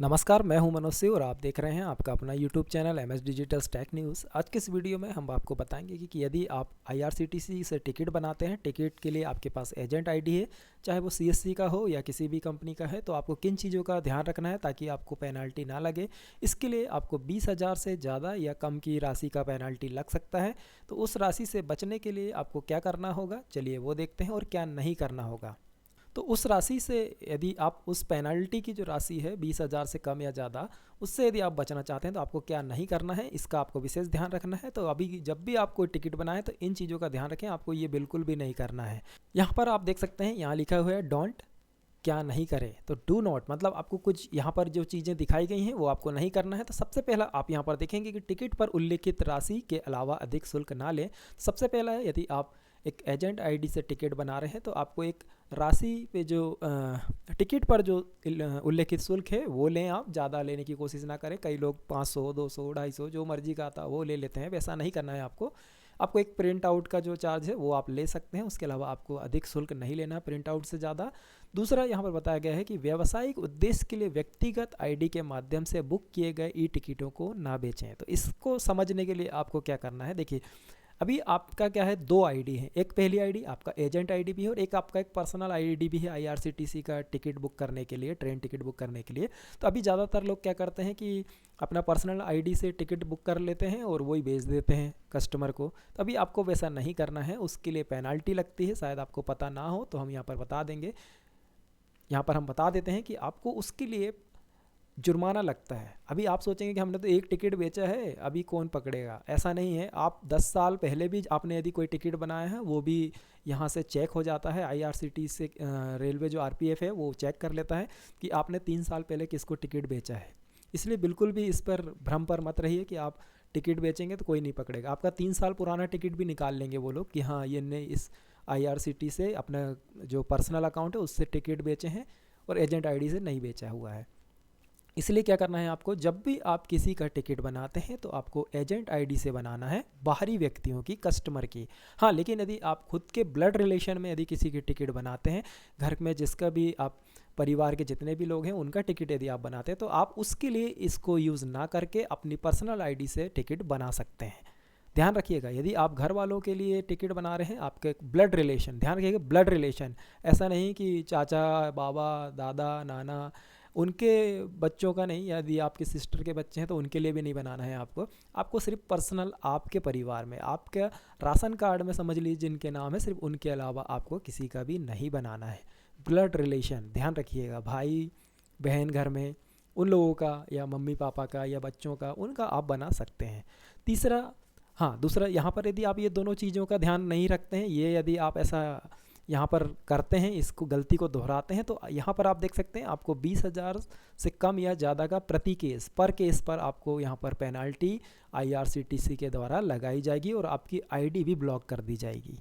नमस्कार, मैं हूं मनोज सिंह और आप देख रहे हैं आपका अपना YouTube channel M S digital tech news. आज के इस वीडियो में हम आपको बताएंगे कि यदि आप आईआरसीटीसी से टिकट बनाते हैं, टिकट के लिए आपके पास एजेंट आईडी है, चाहे वो सीएससी का हो या किसी भी कंपनी का है, तो आपको किन चीज़ों का ध्यान रखना है ताकि आपको पेनल्टी ना लगे। इसके लिए आपको 20,000 से ज़्यादा या कम की राशि का पेनल्टी लग सकता है। तो उस राशि से बचने के लिए आपको क्या करना होगा, चलिए वो देखते हैं, और क्या नहीं करना होगा। तो उस राशि से यदि आप उस पेनल्टी की जो राशि है 20,000 से कम या ज़्यादा, उससे यदि आप बचना चाहते हैं तो आपको क्या नहीं करना है, इसका आपको विशेष ध्यान रखना है। तो अभी जब भी आप कोई टिकट बनाएं तो इन चीज़ों का ध्यान रखें, आपको ये बिल्कुल भी नहीं करना है। यहाँ पर आप देख सकते हैं, यहाँ लिखा हुआ है डोंट, क्या नहीं करें। तो डू नॉट मतलब आपको कुछ यहाँ पर जो चीज़ें दिखाई गई हैं वो आपको नहीं करना है। तो सबसे पहला आप यहाँ पर देखेंगे कि टिकट पर उल्लिखित राशि के अलावा अधिक शुल्क ना लें। सबसे पहला है, यदि आप एक एजेंट आईडी से टिकट बना रहे हैं तो आपको एक राशि पे जो टिकट पर जो उल्लेखित शुल्क है वो लें। आप ज़्यादा लेने की कोशिश ना करें। कई लोग 500, 200, 250 जो मर्जी का आता वो ले लेते हैं, वैसा नहीं करना है आपको। आपको एक प्रिंट आउट का जो चार्ज है वो आप ले सकते हैं, उसके अलावा आपको अधिक शुल्क नहीं लेना प्रिंट आउट से ज़्यादा। दूसरा यहाँ पर बताया गया है कि व्यावसायिक उद्देश्य के लिए व्यक्तिगत आईडी के माध्यम से बुक किए गए ई टिकटों को ना बेचें। तो इसको समझने के लिए आपको क्या करना है, देखिए अभी आपका क्या है, दो आईडी है। एक पहली आईडी आपका एजेंट आईडी भी है और एक आपका एक पर्सनल आईडी भी है आईआरसीटीसी का टिकट बुक करने के लिए, ट्रेन टिकट बुक करने के लिए। तो अभी ज़्यादातर लोग क्या करते हैं कि अपना पर्सनल आईडी से टिकट बुक कर लेते हैं और वही भेज देते हैं कस्टमर को। तो अभी आपको वैसा नहीं करना है, उसके लिए पेनल्टी लगती है। शायद आपको पता ना हो तो हम यहाँ पर बता देंगे। यहाँ पर हम बता देते हैं कि आपको उसके लिए जुर्माना लगता है। अभी आप सोचेंगे कि हमने तो एक टिकट बेचा है, अभी कौन पकड़ेगा। ऐसा नहीं है। आप 10 साल पहले भी आपने यदि कोई टिकट बनाया है वो भी यहाँ से चेक हो जाता है। आईआरसीटी से रेलवे जो आरपीएफ है वो चेक कर लेता है कि आपने 3 साल पहले किसको टिकट बेचा है। इसलिए बिल्कुल भी इस पर भ्रम पर मत रहिए कि आप टिकट बेचेंगे तो कोई नहीं पकड़ेगा। आपका 3 साल पुराना टिकट भी निकाल लेंगे वो लोग कि हाँ ये ने इस आईआरसीटी से अपना जो पर्सनल अकाउंट है उससे टिकट बेचे हैं और एजेंट आईडी से नहीं बेचा हुआ है। इसलिए क्या करना है आपको, जब भी आप किसी का टिकट बनाते हैं तो आपको एजेंट आईडी से बनाना है, बाहरी व्यक्तियों की, कस्टमर की। हाँ, लेकिन यदि आप खुद के ब्लड रिलेशन में यदि किसी की टिकट बनाते हैं, घर में जिसका भी आप परिवार के जितने भी लोग हैं उनका टिकट यदि आप बनाते हैं तो आप उसके लिए इसको यूज़ ना करके अपनी पर्सनल आईडी से टिकट बना सकते हैं। ध्यान रखिएगा, यदि आप घर वालों के लिए टिकट बना रहे हैं, आपके ब्लड रिलेशन, ध्यान रखिएगा ब्लड रिलेशन, ऐसा नहीं कि चाचा, बाबा, दादा, नाना उनके बच्चों का नहीं। यदि आपके सिस्टर के बच्चे हैं तो उनके लिए भी नहीं बनाना है आपको। आपको सिर्फ पर्सनल आपके परिवार में, आपके राशन कार्ड में समझ लीजिए जिनके नाम है, सिर्फ उनके अलावा आपको किसी का भी नहीं बनाना है। ब्लड रिलेशन ध्यान रखिएगा, भाई बहन घर में उन लोगों का या मम्मी पापा का या बच्चों का, उनका आप बना सकते हैं। तीसरा, हाँ दूसरा, यहाँ पर यदि आप ये दोनों चीज़ों का ध्यान नहीं रखते हैं, ये यदि आप ऐसा यहाँ पर करते हैं, इसको गलती को दोहराते हैं, तो यहाँ पर आप देख सकते हैं आपको 20,000 से कम या ज़्यादा का प्रति केस, पर केस पर आपको यहाँ पर पेनल्टी आईआरसीटीसी के द्वारा लगाई जाएगी और आपकी आईडी भी ब्लॉक कर दी जाएगी।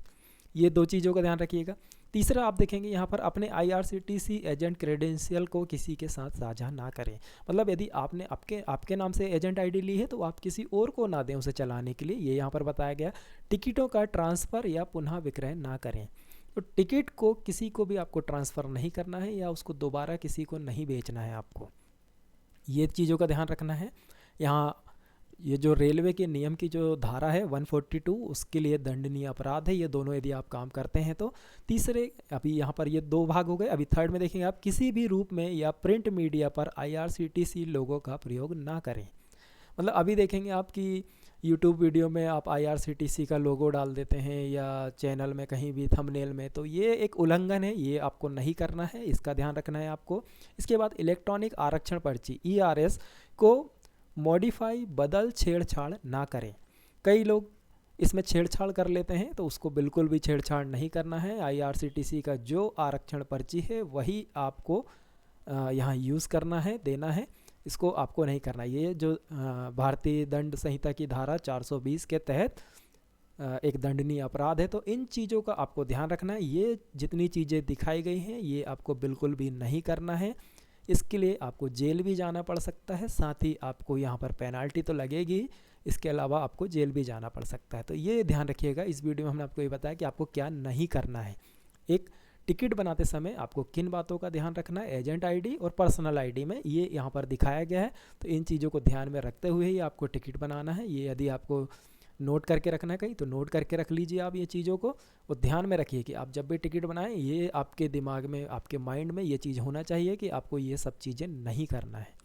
ये दो चीज़ों का ध्यान रखिएगा। तीसरा आप देखेंगे यहाँ पर अपने आईआरसीटीसी एजेंट क्रेडेंशियल को किसी के साथ साझा ना करें। मतलब यदि आपने आपके नाम से एजेंट आईडी ली है तो आप किसी और को ना दें उसे चलाने के लिए, ये यहाँ पर बताया गया। टिकटों का ट्रांसफ़र या पुनः विक्रय ना करें। तो टिकट को किसी को भी आपको ट्रांसफ़र नहीं करना है या उसको दोबारा किसी को नहीं बेचना है आपको, ये चीज़ों का ध्यान रखना है। यहाँ ये जो रेलवे के नियम की जो धारा है 142, उसके लिए दंडनीय अपराध है ये दोनों, यदि आप काम करते हैं तो। तीसरे, अभी यहाँ पर ये दो भाग हो गए। अभी थर्ड में देखेंगे आप, किसी भी रूप में या प्रिंट मीडिया पर आईआरसीटीसी लोगों का प्रयोग ना करें। मतलब अभी देखेंगे आप कि यूट्यूब वीडियो में आप आईआरसीटीसी का लोगो डाल देते हैं या चैनल में कहीं भी थंबनेल में, तो ये एक उल्लंघन है, ये आपको नहीं करना है, इसका ध्यान रखना है आपको। इसके बाद इलेक्ट्रॉनिक आरक्षण पर्ची ईआरएस को मॉडिफाई, बदल, छेड़छाड़ ना करें। कई लोग इसमें छेड़छाड़ कर लेते हैं, तो उसको बिल्कुल भी छेड़छाड़ नहीं करना है। आईआरसीटीसी का जो आरक्षण पर्ची है वही आपको यहाँ यूज़ करना है, देना है, इसको आपको नहीं करना। ये जो भारतीय दंड संहिता की धारा 420 के तहत एक दंडनीय अपराध है। तो इन चीज़ों का आपको ध्यान रखना है। ये जितनी चीज़ें दिखाई गई हैं ये आपको बिल्कुल भी नहीं करना है। इसके लिए आपको जेल भी जाना पड़ सकता है, साथ ही आपको यहाँ पर पेनल्टी तो लगेगी, इसके अलावा आपको जेल भी जाना पड़ सकता है। तो ये ध्यान रखिएगा। इस वीडियो में हमने आपको ये बताया कि आपको क्या नहीं करना है। एक टिकट बनाते समय आपको किन बातों का ध्यान रखना है, एजेंट आईडी और पर्सनल आईडी में ये यहाँ पर दिखाया गया है। तो इन चीज़ों को ध्यान में रखते हुए ही आपको टिकट बनाना है। ये यदि आपको नोट करके रखना है कहीं तो नोट करके रख लीजिए आप ये चीज़ों को, और ध्यान में रखिए कि आप जब भी टिकट बनाएं ये आपके दिमाग में, आपके माइंड में ये चीज़ होना चाहिए कि आपको ये सब चीज़ें नहीं करना है।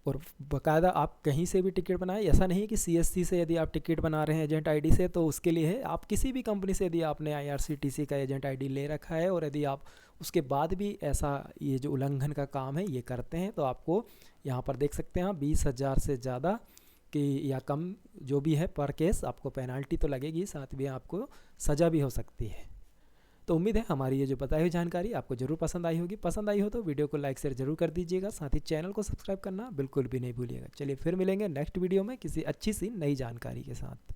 और बाकायदा आप कहीं से भी टिकट बनाएं, ऐसा नहीं है कि सीएससी से यदि आप टिकट बना रहे हैं एजेंट आईडी से तो उसके लिए है, आप किसी भी कंपनी से यदि आपने आईआरसीटीसी का एजेंट आईडी ले रखा है और यदि आप उसके बाद भी ऐसा ये जो उल्लंघन का काम है ये करते हैं तो आपको यहाँ पर देख सकते हैं 20,000 से ज़्यादा कि या कम जो भी है पर केस आपको पेनल्टी तो लगेगी, साथ में आपको सज़ा भी हो सकती है। तो उम्मीद है हमारी ये जो बताई हुई जानकारी आपको ज़रूर पसंद आई होगी। पसंद आई हो तो वीडियो को लाइक शेयर जरूर कर दीजिएगा, साथ ही चैनल को सब्सक्राइब करना बिल्कुल भी नहीं भूलिएगा। चलिए फिर मिलेंगे नेक्स्ट वीडियो में किसी अच्छी सी नई जानकारी के साथ।